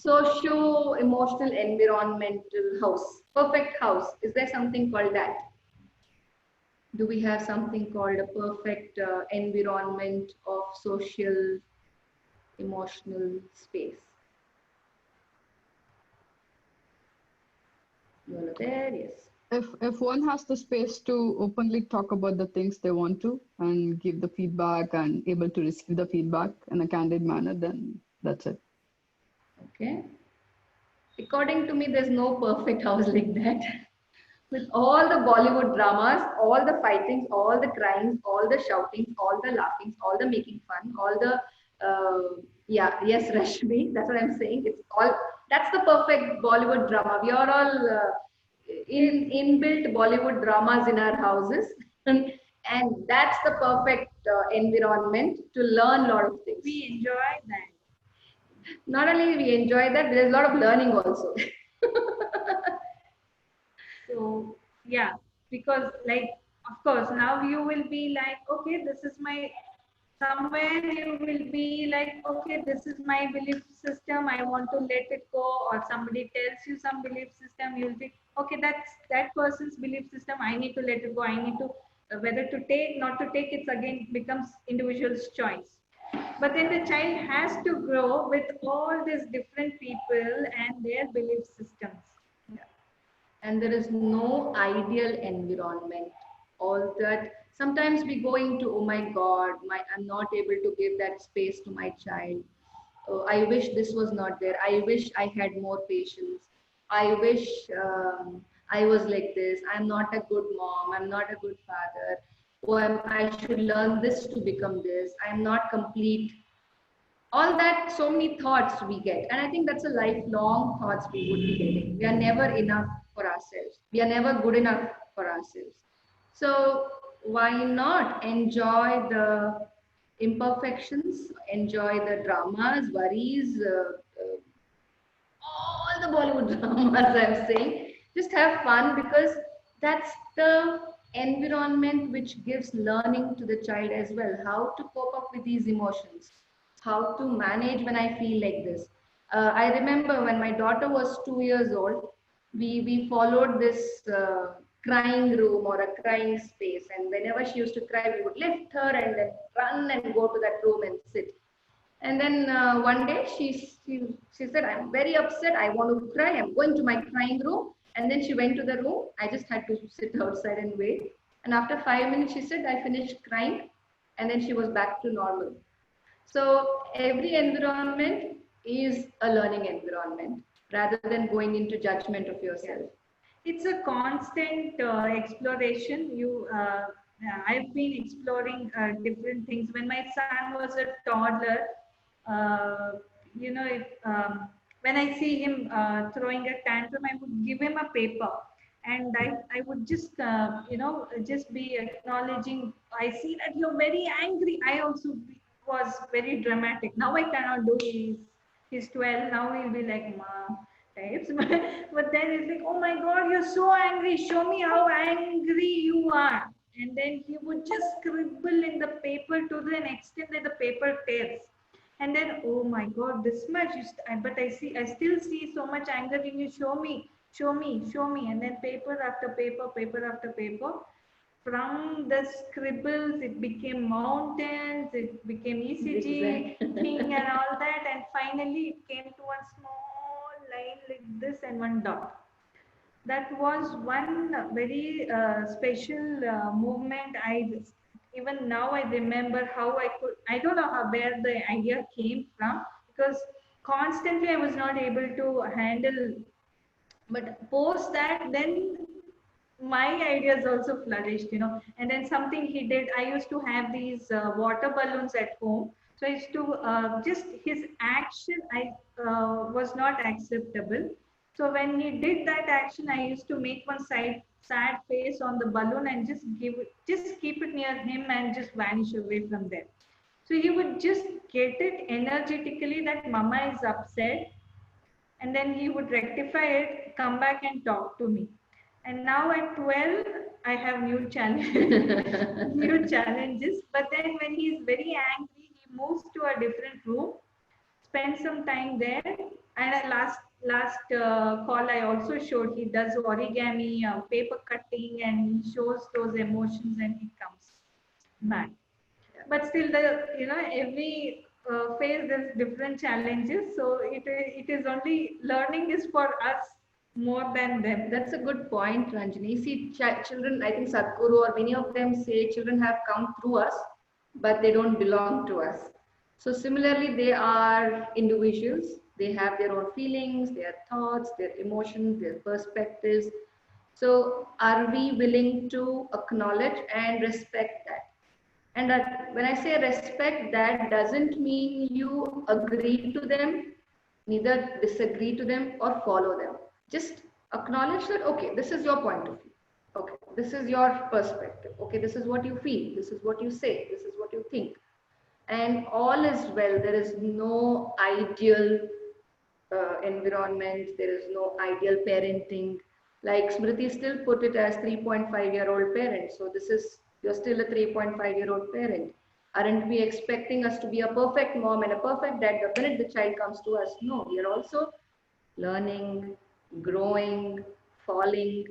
Socio-emotional environmental house. Perfect house. Is there something called that? Do we have something called a perfect environment of social emotional space? You all are there? Yes. If one has the space to openly talk about the things they want to and give the feedback and able to receive the feedback in a candid manner, then that's it. Okay. According to me, there's no perfect house like that. With all the Bollywood dramas, all the fightings, all the crying, all the shoutings, all the laughings, all the making fun, all the yeah, yes, Rashmi, that's what I'm saying. It's all that's the perfect Bollywood drama. We are all in inbuilt Bollywood dramas in our houses, and that's the perfect environment to learn a lot of things. We enjoy that. Not only we enjoy that, there's a lot of learning also. So yeah, because like of course now you will be like, okay, this is my, somewhere you will be like, okay, this is my belief system, I want to let it go, or somebody tells you some belief system, you'll be okay, that's that person's belief system, I need to let it go, I need to whether to take, not to take, it's again becomes individual's choice. But then the child has to grow with all these different people and their belief systems. And there is no ideal environment. All that sometimes we go into, oh my God, I'm not able to give that space to my child. Oh, I wish this was not there. I wish I had more patience. I wish I was like this. I'm not a good mom. I'm not a good father. Oh, I should learn this to become this. I'm not complete. All that, so many thoughts we get, and I think that's a lifelong thoughts we would be getting. We are never enough for ourselves, we are never good enough for ourselves. So why not enjoy the imperfections, enjoy the dramas, worries, all the Bollywood dramas, I'm saying. Just have fun, because that's the environment which gives learning to the child as well. How to cope up with these emotions, how to manage when I feel like this. I remember when my daughter was 2 years old, we followed this crying room or a crying space, and whenever she used to cry, we would lift her and then run and go to that room and sit. And then one day she said, I'm very upset. I want to cry. I'm going to my crying room. And then she went to the room. I just had to sit outside and wait. And after 5 minutes, she said, I finished crying. And then she was back to normal. So every environment is a learning environment rather than going into judgment of yourself. It's a constant exploration. I've been exploring different things. When my son was a toddler, when I see him throwing a tantrum, I would give him a paper, and I would just just be acknowledging. I see that you're very angry. I also was very dramatic. Now I cannot do. He's 12 now. He'll be like, Ma types, but then it's like, oh my God, you're so angry. Show me how angry you are. And then he would just scribble in the paper to the extent that the paper tears. And then, oh my God, this much, but I still see so much anger in you. Show me, show me, show me. And then paper after paper, paper after paper. From the scribbles, it became mountains, it became ECG thing and all that. And finally, it came to one small line like this and one dot. That was one very special movement. Even now I remember how I don't know where the idea came from, because constantly I was not able to handle, but post that, then my ideas also flourished, and then something he did, I used to have these water balloons at home. So I used to just his action, was not acceptable. So when he did that action, I used to make one sad face on the balloon and just keep it near him and just vanish away from there. So he would just get it energetically that mama is upset, and then he would rectify it, come back and talk to me. And now at 12, I have new challenges, new challenges. But then when he is very angry, he moves to a different room, spend some time there. And last call I also showed he does origami, paper cutting, and he shows those emotions and he comes back. But still, every phase there's different challenges. So it is only learning is for us more than them. That's a good point, Ranjini. See, children, I think Sadhguru or many of them say children have come through us, but they don't belong to us. So similarly, they are individuals. They have their own feelings, their thoughts, their emotions, their perspectives. So are we willing to acknowledge and respect that? And when I say respect, that doesn't mean you agree to them, neither disagree to them or follow them. Just acknowledge that, okay, this is your point of view. Okay, this is your perspective. Okay, this is what you feel. This is what you say. This is what you think. And all is well. There is no ideal environment. There is no ideal parenting. Like Smriti still put it as 3.5-year-old parent. So this is, you're still a 3.5-year-old parent. Aren't we expecting us to be a perfect mom and a perfect dad the minute the child comes to us? No, we are also learning, growing, falling,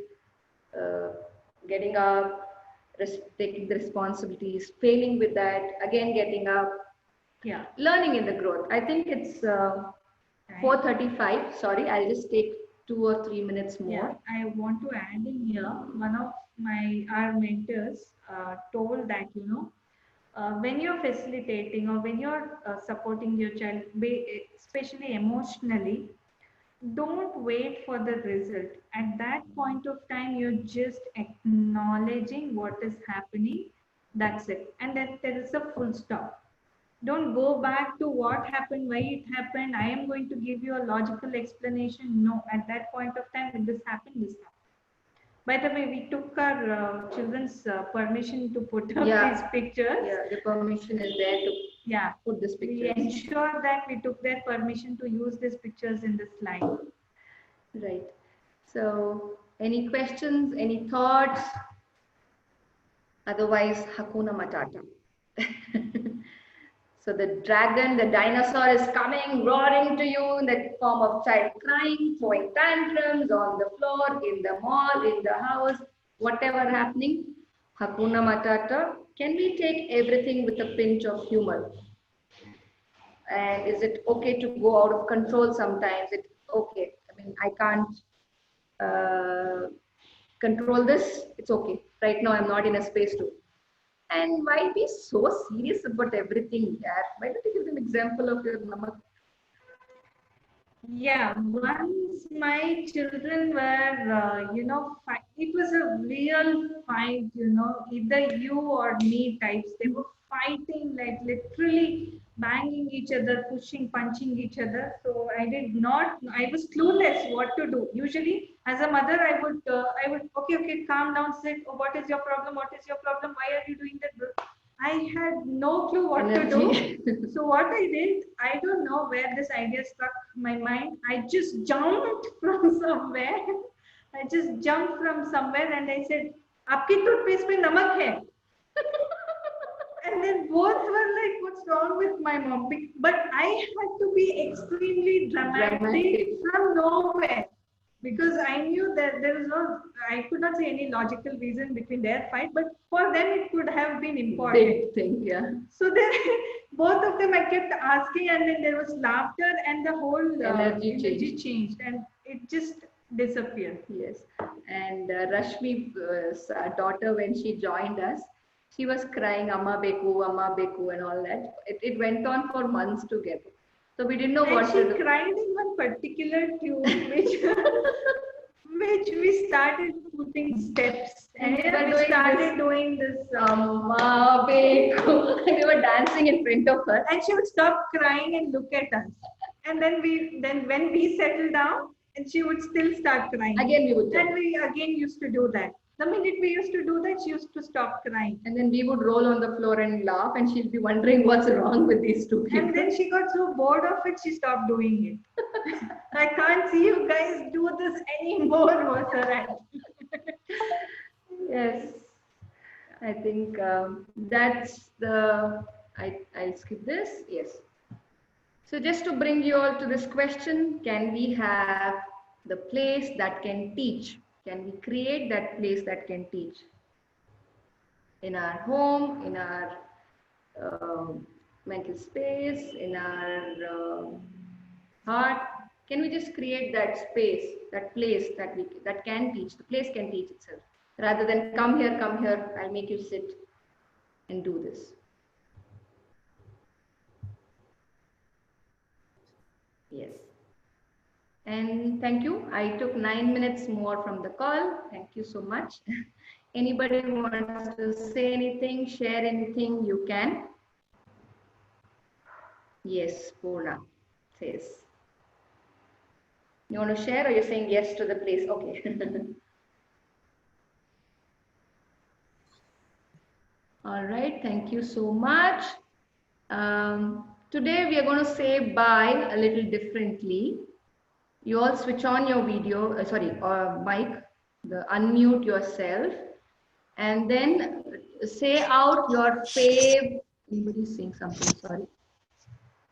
getting up, taking the responsibilities, failing with that, again getting up. Yeah. Learning in the growth. I think it's 4:35. Sorry, I'll just take 2 or 3 minutes more. Yeah, I want to add in here, one of our mentors told that, when you're facilitating or when you're supporting your child, especially emotionally, don't wait for the result. At that point of time, you're just acknowledging what is happening. That's it. And then there is a full stop. Don't go back to what happened, why it happened. I am going to give you a logical explanation. No, at that point of time, when this happened, this happened. By the way, we took our children's permission to put up these pictures. Yeah, the permission is there to put this picture. We ensure that we took their permission to use these pictures in the slide. Right. So, any questions, any thoughts? Otherwise, Hakuna Matata. So the dragon, the dinosaur is coming, roaring to you in the form of child crying, throwing tantrums on the floor, in the mall, in the house, whatever happening. Hakuna Matata. Can we take everything with a pinch of humor? And is it okay to go out of control sometimes? It's okay. I mean, I can't control this. It's okay. Right now, I'm not in a space to. And why be so serious about everything, Dad? Why don't you give an example of your namak? Yeah, once my children were, it was a real fight, either you or me types. They were fighting, like literally banging each other, pushing, punching each other. So I was clueless what to do. Usually, as a mother, I would, okay, calm down, sit. Oh, what is your problem? What is your problem? Why are you doing that? I had no clue what to do. So what I did, I don't know where this idea struck my mind. I just jumped from somewhere. And I said, "Aapki toothpaste mein namak hai." And then both were like, "What's wrong with my mom?" But I had to be extremely dramatic from nowhere. Because I knew that I could not say any logical reason between their fight, but for them it could have been important. Big thing, yeah. So then both of them I kept asking, and then there was laughter, and the whole energy changed, and it just disappeared. Yes. And Rashmi's daughter, when she joined us, she was crying, Amma Beku, and all that. It went on for months together. So we didn't know what to do. She cried in one particular tune, which we started putting steps. And we started doing this Amma Beku. We were dancing in front of her. And she would stop crying and look at us. And then when we settled down, and she would still start crying. Again we would do. And we again used to do that. The minute we used to do that, she used to stop crying. And then we would roll on the floor and laugh, and she'll be wondering what's wrong with these two people. And then she got so bored of it, she stopped doing it. I can't see you guys do this anymore, was her attitude. Yes. I think that's I'll skip this. Yes. So just to bring you all to this question, can we have the place that can teach? Can we create that place that can teach? In our home, in our mental space, in our heart, can we just create that space, that place that can teach? The place can teach itself, rather than come here, I'll make you sit and do this. Yes. And thank you. I took 9 minutes more from the call. Thank you so much. Anybody wants to say anything, share anything, you can. Yes, Purna says. You want to share, or you're saying yes to the place? Okay. All right, thank you so much. Today we are going to say bye a little differently. You all switch on your video, mic, unmute yourself, and then say out your fave. Anybody saying something? Sorry.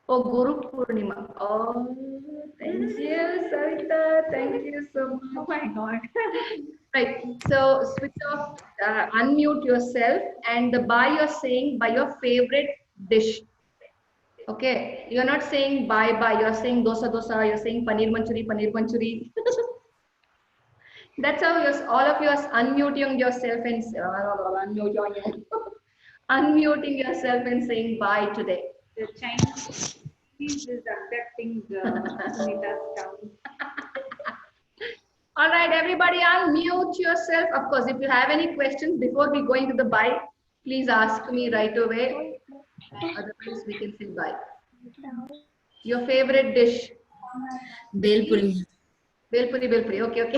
Oh, Guru Purnima. Oh, thank you, Savita. Thank you so much. Oh my God. Right. So switch off, unmute yourself, and the bye you're saying by your favorite dish. Okay. You're not saying bye. You're saying dosa. You're saying paneer manchuri. That's how all of you are unmuting yourself and unmuting yourself and saying bye today. The Chinese is affecting Sunita's tongue. All right, everybody, unmute yourself. Of course, if you have any questions before we go into the bye, please ask me right away. Otherwise, we can say bye. Your favorite dish? Belpuri. Belpuri. Okay.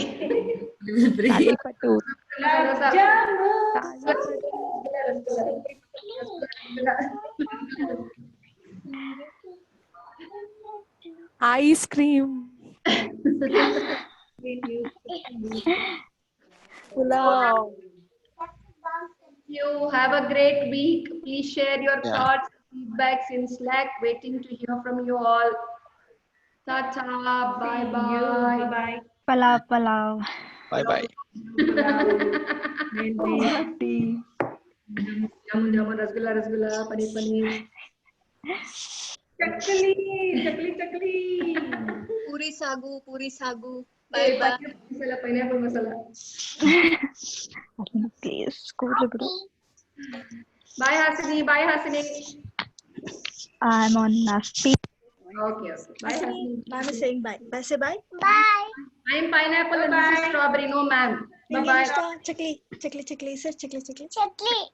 Ice cream. Pulao. You have a great week. Please share your thoughts, feedbacks in Slack. Waiting to hear from you all. Tata. Bye bye. Bye. Palau. Bye bye. Jamun, rasgulla, paneer. Chakli. Puri sagu. Bye Bye bye. Pineapple masala. Please, Bye Hasini. I'm on speed. Okay. Bye Hasini. I'm saying bye. Bye. Say bye. Bye. I'm pineapple and this is strawberry. No ma'am. Bye bye. Chakli. Sir, chakli. Chakli.